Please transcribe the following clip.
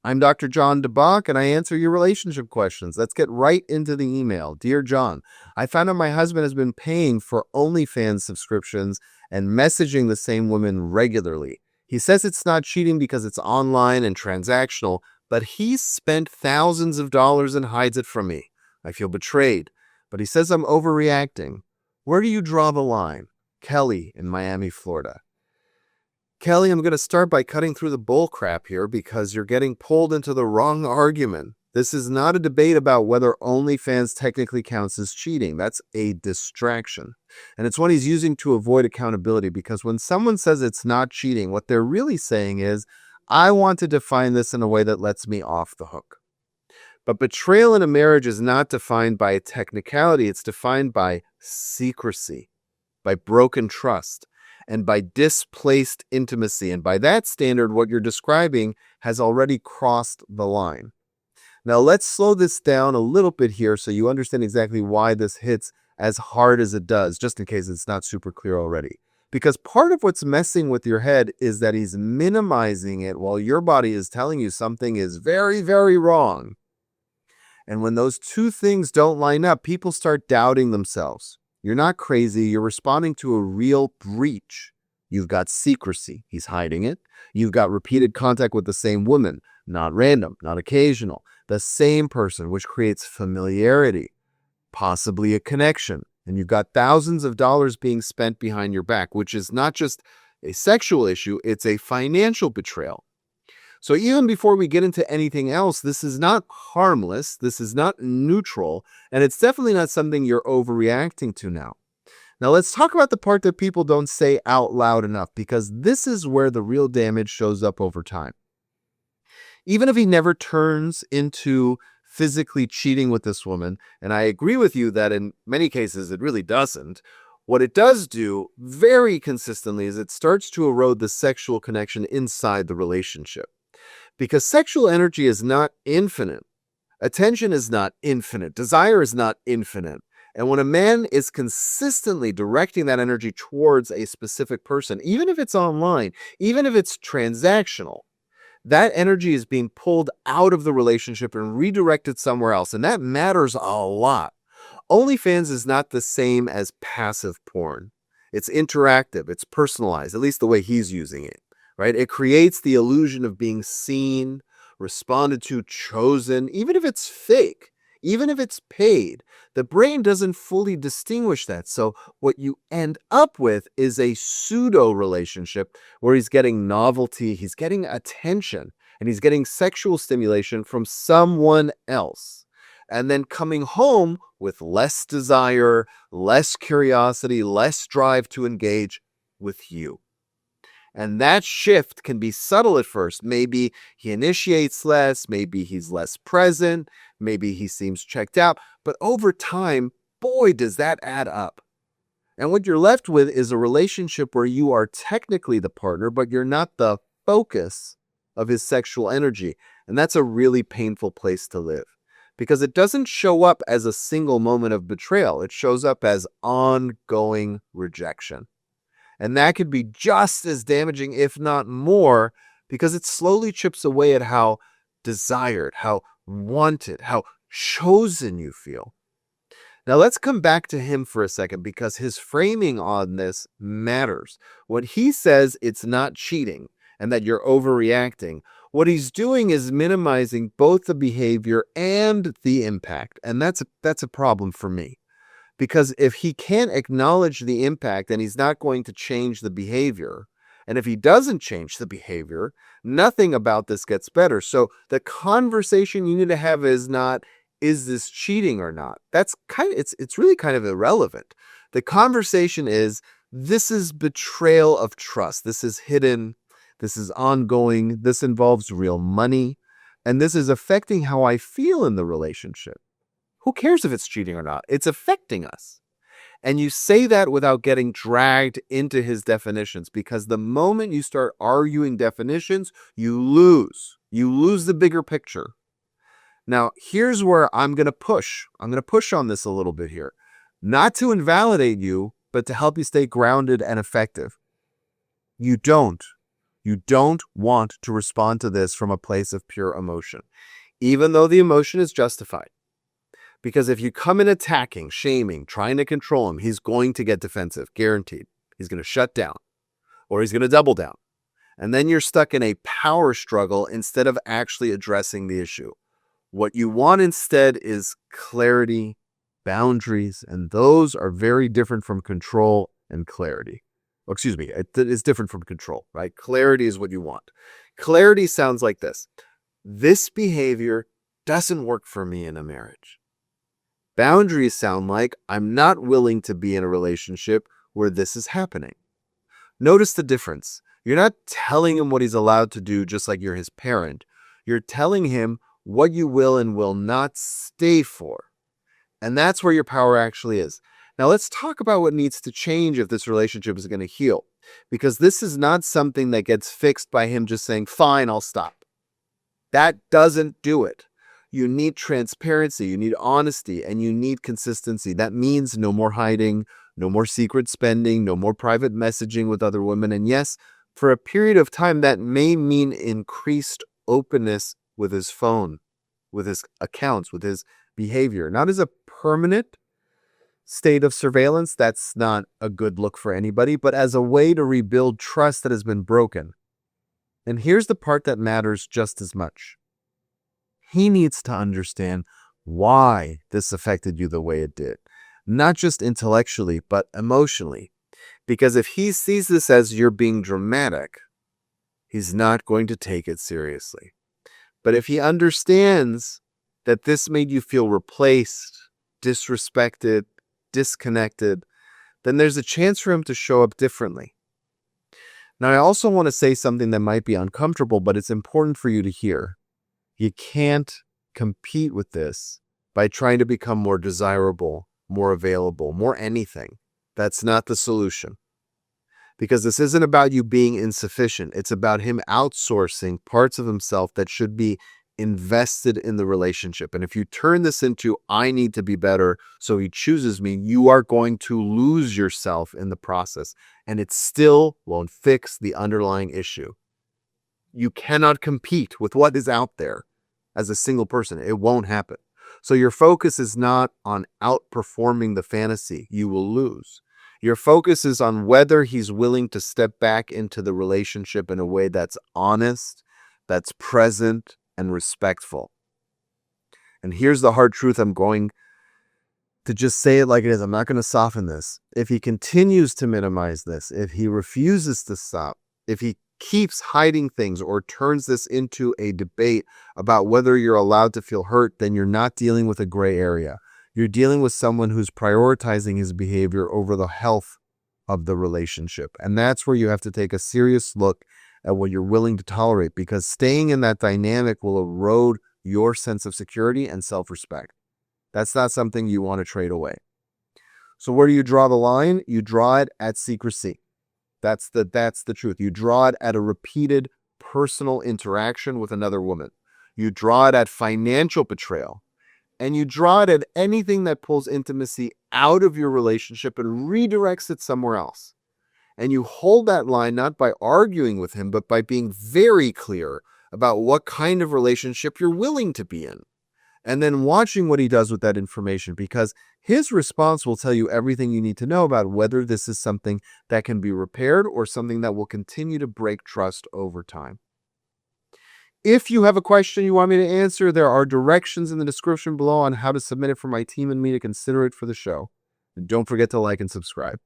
I'm Dr. John Dabach, and I answer your relationship questions. Let's get right into the email. Dear John, I found out my husband has been paying for OnlyFans subscriptions and messaging the same women regularly. He says it's not cheating because it's online and transactional, but he's spent thousands of dollars and hides it from me. I feel betrayed, but he says I'm overreacting. Where do you draw the line? Kelly in Miami, Florida. Kelly, I'm going to start by cutting through the bull crap here because you're getting pulled into the wrong argument. This is not a debate about whether OnlyFans technically counts as cheating. That's a distraction. And it's one he's using to avoid accountability, because when someone says it's not cheating, what they're really saying is, I want to define this in a way that lets me off the hook. But betrayal in a marriage is not defined by a technicality. It's defined by secrecy, by broken trust, and by displaced intimacy. And by that standard, what you're describing has already crossed the line. Now, let's slow this down a little bit here so you understand exactly why this hits as hard as it does, just in case it's not super clear already. Because part of what's messing with your head is that he's minimizing it while your body is telling you something is very, very wrong. And when those two things don't line up, people start doubting themselves. You're not crazy. You're responding to a real breach. You've got secrecy. He's hiding it. You've got repeated contact with the same woman, not random, not occasional, the same person, which creates familiarity, possibly a connection. And you've got thousands of dollars being spent behind your back, which is not just a sexual issue, it's a financial betrayal. So even before we get into anything else, this is not harmless, this is not neutral, and it's definitely not something you're overreacting to now. Now let's talk about the part that people don't say out loud enough, because this is where the real damage shows up over time. Even if he never turns into physically cheating with this woman, and I agree with you that in many cases it really doesn't, what it does do very consistently is it starts to erode the sexual connection inside the relationship. Because sexual energy is not infinite. Attention is not infinite. Desire is not infinite. And when a man is consistently directing that energy towards a specific person, even if it's online, even if it's transactional, that energy is being pulled out of the relationship and redirected somewhere else. And that matters a lot. OnlyFans is not the same as passive porn. It's interactive. It's personalized, at least the way he's using it. Right? It creates the illusion of being seen, responded to, chosen, even if it's fake, even if it's paid. The brain doesn't fully distinguish that. So what you end up with is a pseudo relationship where he's getting novelty, he's getting attention, and he's getting sexual stimulation from someone else. And then coming home with less desire, less curiosity, less drive to engage with you. And that shift can be subtle at first. Maybe he initiates less, maybe he's less present, maybe he seems checked out. But over time, boy, does that add up. And what you're left with is a relationship where you are technically the partner, but you're not the focus of his sexual energy. And that's a really painful place to live, because it doesn't show up as a single moment of betrayal. It shows up as ongoing rejection. And that could be just as damaging, if not more, because it slowly chips away at how desired, how wanted, how chosen you feel. Now let's come back to him for a second, because his framing on this matters. When he says it's not cheating and that you're overreacting, what he's doing is minimizing both the behavior and the impact. And that's a problem for me. Because if he can't acknowledge the impact, then he's not going to change the behavior. And if he doesn't change the behavior, nothing about this gets better. So the conversation you need to have is not, is this cheating or not? That's it's really kind of irrelevant. The conversation is, this is betrayal of trust. This is hidden. This is ongoing. This involves real money. And this is affecting how I feel in the relationship. Who cares if it's cheating or not? It's affecting us. And you say that without getting dragged into his definitions, because the moment you start arguing definitions, you lose. You lose the bigger picture. Now, here's where I'm going to push. I'm going to push on this a little bit here. Not to invalidate you, but to help you stay grounded and effective. You don't You don't want to respond to this from a place of pure emotion, even though the emotion is justified. Because if you come in attacking, shaming, trying to control him, he's going to get defensive, guaranteed. He's going to shut down or he's going to double down. And then you're stuck in a power struggle instead of actually addressing the issue. What you want instead is clarity, boundaries, and those are very different from control and clarity. Oh, excuse me, it is different from control, right? Clarity is what you want. Clarity sounds like this. This behavior doesn't work for me in a marriage. Boundaries sound like I'm not willing to be in a relationship where this is happening. Notice the difference. You're not telling him what he's allowed to do just like you're his parent. You're telling him what you will and will not stay for. And that's where your power actually is. Now let's talk about what needs to change if this relationship is going to heal. Because this is not something that gets fixed by him just saying, fine, I'll stop. That doesn't do it. You need transparency, you need honesty, and you need consistency. That means no more hiding, no more secret spending, no more private messaging with other women. And yes, for a period of time, that may mean increased openness with his phone, with his accounts, with his behavior. Not as a permanent state of surveillance, that's not a good look for anybody, but as a way to rebuild trust that has been broken. And here's the part that matters just as much. He needs to understand why this affected you the way it did, not just intellectually, but emotionally. Because if he sees this as you're being dramatic, he's not going to take it seriously. But if he understands that this made you feel replaced, disrespected, disconnected, then there's a chance for him to show up differently. Now, I also want to say something that might be uncomfortable, but it's important for you to hear. You can't compete with this by trying to become more desirable, more available, more anything. That's not the solution. Because this isn't about you being insufficient. It's about him outsourcing parts of himself that should be invested in the relationship. And if you turn this into, I need to be better, so he chooses me, you are going to lose yourself in the process. And it still won't fix the underlying issue. You cannot compete with what is out there as a single person. It won't happen. So your focus is not on outperforming the fantasy. You will lose. Your focus is on whether he's willing to step back into the relationship in a way that's honest, that's present, and respectful. And here's the hard truth. I'm going to just say it like it is. I'm not going to soften this. If he continues to minimize this, if he refuses to stop, if he keeps hiding things or turns this into a debate about whether you're allowed to feel hurt, then you're not dealing with a gray area. You're dealing with someone who's prioritizing his behavior over the health of the relationship. And that's where you have to take a serious look at what you're willing to tolerate, because staying in that dynamic will erode your sense of security and self-respect. That's not something you want to trade away. So where do you draw the line? You draw it at secrecy. That's the truth. You draw it at a repeated personal interaction with another woman. You draw it at financial betrayal. And you draw it at anything that pulls intimacy out of your relationship and redirects it somewhere else. And you hold that line not by arguing with him, but by being very clear about what kind of relationship you're willing to be in. And then watching what he does with that information, because his response will tell you everything you need to know about whether this is something that can be repaired or something that will continue to break trust over time. If you have a question you want me to answer, there are directions in the description below on how to submit it for my team and me to consider it for the show. And don't forget to like and subscribe.